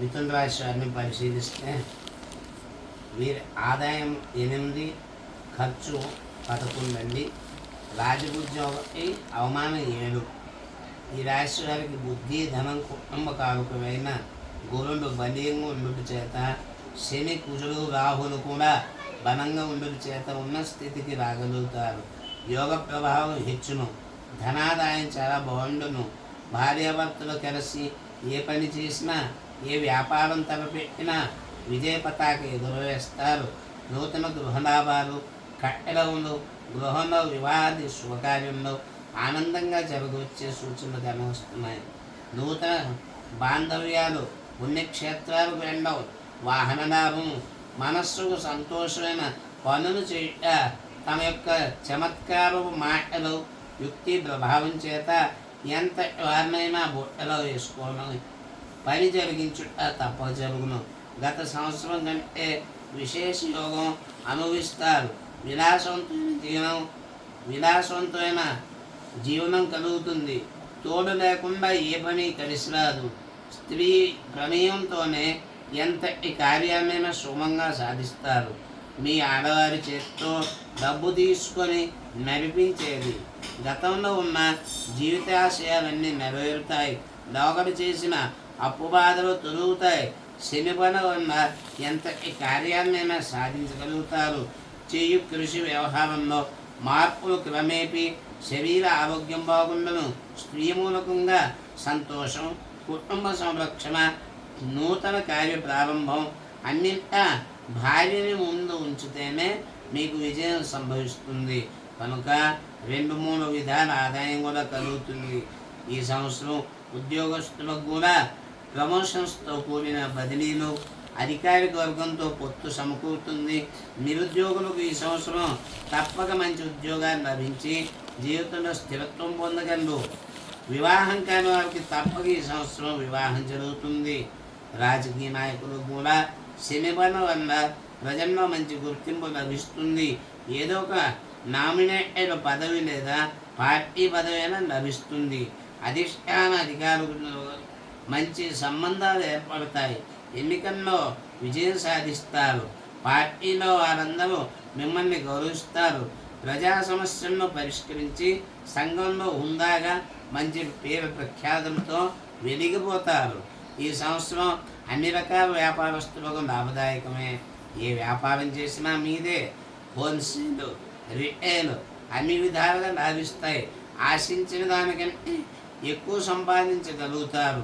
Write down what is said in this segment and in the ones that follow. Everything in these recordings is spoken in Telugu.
మిథున రాశి వారిని పరిశీలిస్తే వీరి ఆదాయం 8, ఖర్చు 11 అండి. రాజబుద్ధి 1, అవమానం 7. ఈ రాశి వారికి బుద్ధి, ధనం, కుటుంబ కారకులైన గురుడు బలీయంగా ఉండుట చేత, శని, కుజుడు, రాహులు కూడా బలంగా ఉండుట చేత ఉన్న స్థితికి రాగలుగుతారు. యోగ ప్రభావం హెచ్చును. ధనాదాయం చాలా బాగుండును. భార్యాభర్తలు కలిసి ఏ పని చేసినా, ఏ వ్యాపారం తలపెట్టినా విజయ పతాక ఎగురవేస్తారు. నూతన గృహలాభాలు, కట్టడములు, గృహంలో వివాహాది శుభకార్యంలో ఆనందంగా జరగవచ్చే సూచనలు కనిపిస్తున్నాయి. నూతన బాంధవ్యాలు, పుణ్యక్షేత్రాలు వెళ్ళడం, వాహన లాభం, మనస్సుకు సంతోషమైన పనులు చేయుట, తమ యొక్క చమత్కారపు మాటలు, యుక్తి ప్రభావం చేత ఎంత వారినైనా బుట్టలో వేసుకోవడం, పని జరిగించుట తప్ప జరుగును. గత సంవత్సరం కంటే విశేష యోగం అనుభవిస్తారు. విలాసవంతమైన జీవనం కలుగుతుంది. తోడు లేకుండా ఏ పని కలిసి రాదు. స్త్రీ ప్రమేయంతోనే ఎంతటి కార్యాన్నైనా సుమంగా సాధిస్తారు. మీ ఆడవారి చేతితో డబ్బు తీసుకొని నడిపించేది. గతంలో ఉన్న జీవితాశయాలన్నీ నెరవేరుతాయి. దోగడు చేసిన అప్పు బాధలు తొలుగుతాయి. శని పని వల్ల ఎంతటి కార్యాన్నైనా సాధించగలుగుతారు. చేయు కృషి వ్యవహారంలో మార్పులు క్రమేపీ శరీర ఆరోగ్యం బాగుండును. స్త్రీ మూలకంగా సంతోషం, కుటుంబ సంరక్షణ, నూతన కార్య ప్రారంభం, అన్నింటా భార్యని ముందు ఉంచితేనే మీకు విజయం సంభవిస్తుంది. కనుక 2-3 విధాల ఆదాయం కూడా కలుగుతుంది. ఈ సంవత్సరం ఉద్యోగస్తులకు కూడా ప్రమోషన్స్తో కూడిన బదిలీలు, అధికారిక వర్గంతో పొత్తు సమకూరుతుంది. నిరుద్యోగులకు ఈ సంవత్సరం తప్పక మంచి ఉద్యోగాలు లభించి జీవితంలో స్థిరత్వం పొందగలరు. వివాహం కాని వారికి తప్పక ఈ సంవత్సరం వివాహం జరుగుతుంది. రాజకీయ నాయకులు కూడా శని బలం వల్ల ప్రజల్లో మంచి గుర్తింపు లభిస్తుంది. ఏదో ఒక నామినేటెడ్ పదవి లేదా పార్టీ పదవి అయినా లభిస్తుంది. అధిష్టాన అధికారులు మంచి సంబంధాలు ఏర్పడతాయి. ఎన్నికల్లో విజయం సాధిస్తారు. పార్టీలో వారందరూ మిమ్మల్ని గౌరవిస్తారు. ప్రజా సమస్యలను పరిష్కరించి సంఘంలో హుందాగా మంచి పేరు ప్రఖ్యాతులతో వెలిగిపోతారు. ఈ సంవత్సరం అన్ని రకాల వ్యాపారస్తులకు లాభదాయకమే. ఏ వ్యాపారం చేసినా మీదే. హోల్సేల్, రిటైల్ అన్ని విధాలుగా లాభిస్తాయి. ఆశించిన దానికంటే ఎక్కువ సంపాదించగలుగుతారు.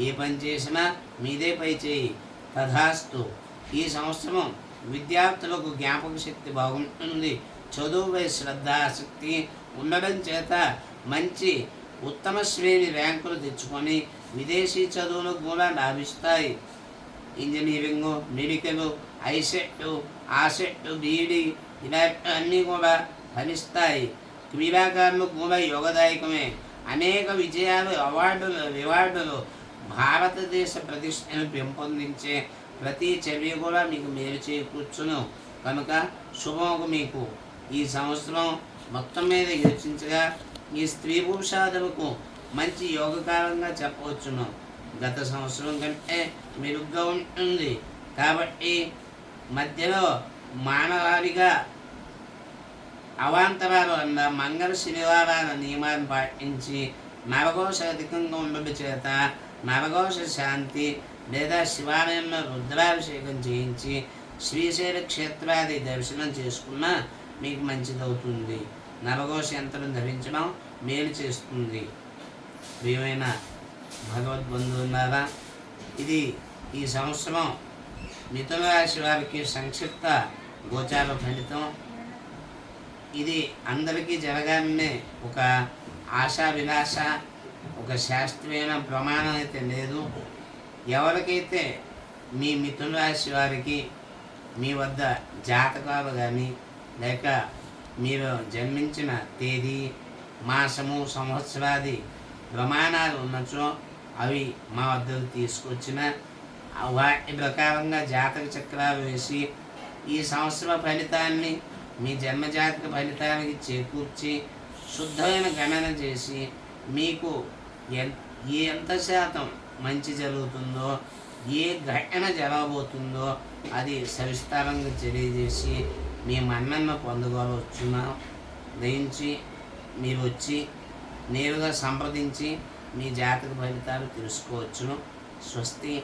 ఏ పని చేసినా మీదే పై చేయి. తథాస్తు. ఈ సంవత్సరం విద్యార్థులకు జ్ఞాపక శక్తి బాగుంటుంది. చదువుపై శ్రద్ధ, ఆసక్తి ఉండడం చేత మంచి ఉత్తమ శ్రేణి ర్యాంకులు తెచ్చుకొని విదేశీ చదువులు కూడా లాభిస్తాయి. ఇంజనీరింగు, మెడికల్, ఐసెట్, ఆసెట్, బీఈడి ఇలాంటి అన్నీ కూడా ఫలిస్తాయి. క్రీడాకారులు కూడా యోగదాయకమే. అనేక విజయాలు, రివార్డులు భారతదేశ ప్రతిష్టను పెంపొందించే ప్రతి చర్య కూడా మీకు మేలు చేకూర్చును. కనుక శుభము మీకు. ఈ సంవత్సరం మొత్తం మీద యోచించగా ఈ స్త్రీ పురుషాదులకు మంచి యోగకాలంగా చెప్పవచ్చును. గత సంవత్సరం కంటే మెరుగ్గా ఉంటుంది. కాబట్టి మధ్యలో మానవాళిగా అవాంతరాలు అన్న మంగళ శనివారాల నియమాన్ని పాటించి నరఘోష అధికంగా ఉండడం చేత నరఘోష శాంతి లేదా శివాలయంలో రుద్రాభిషేకం చేయించి శ్రీశైల క్షేత్రాది దర్శనం చేసుకున్నా మీకు మంచిదవుతుంది. నరఘోష యంత్రం ధరించడం మేలు చేస్తుంది. ప్రియమైన భగవద్బంధువులారా, ఇది ఈ సంవత్సరం మిథున రాశి వారికి సంక్షిప్త గోచార ఫలితం. ఇది అందరికీ జరగాలనే ఒక ఆశా విలాస, ఒక శాస్త్రీయమైన ప్రమాణం అయితే లేదు. ఎవరికైతే మీ మిథున రాశి వారికి మీ వద్ద జాతకాలు కానీ లేక మీరు జన్మించిన తేదీ, మాసము, సంవత్సరాది ప్రమాణాలు ఉన్నచో అవి మా వద్దకు తీసుకొచ్చిన వాటి ప్రకారంగా జాతక చక్రాలు వేసి ఈ సంవత్సర ఫలితాన్ని మీ జన్మజాతక ఫలితానికి చేకూర్చి శుద్ధమైన గణన చేసి మీకు ఎంత శాతం మంచి జరుగుతుందో ఏ ఘటన జరగబోతుందో అది సవిస్తారంగా తెలియజేసి మీ మన్నన్న పొందుకోవచ్చున దయించి మీరు వచ్చి నేరుగా సంప్రదించి మీ జాతక ఫలితాలు తెలుసుకోవచ్చును. స్వస్తి.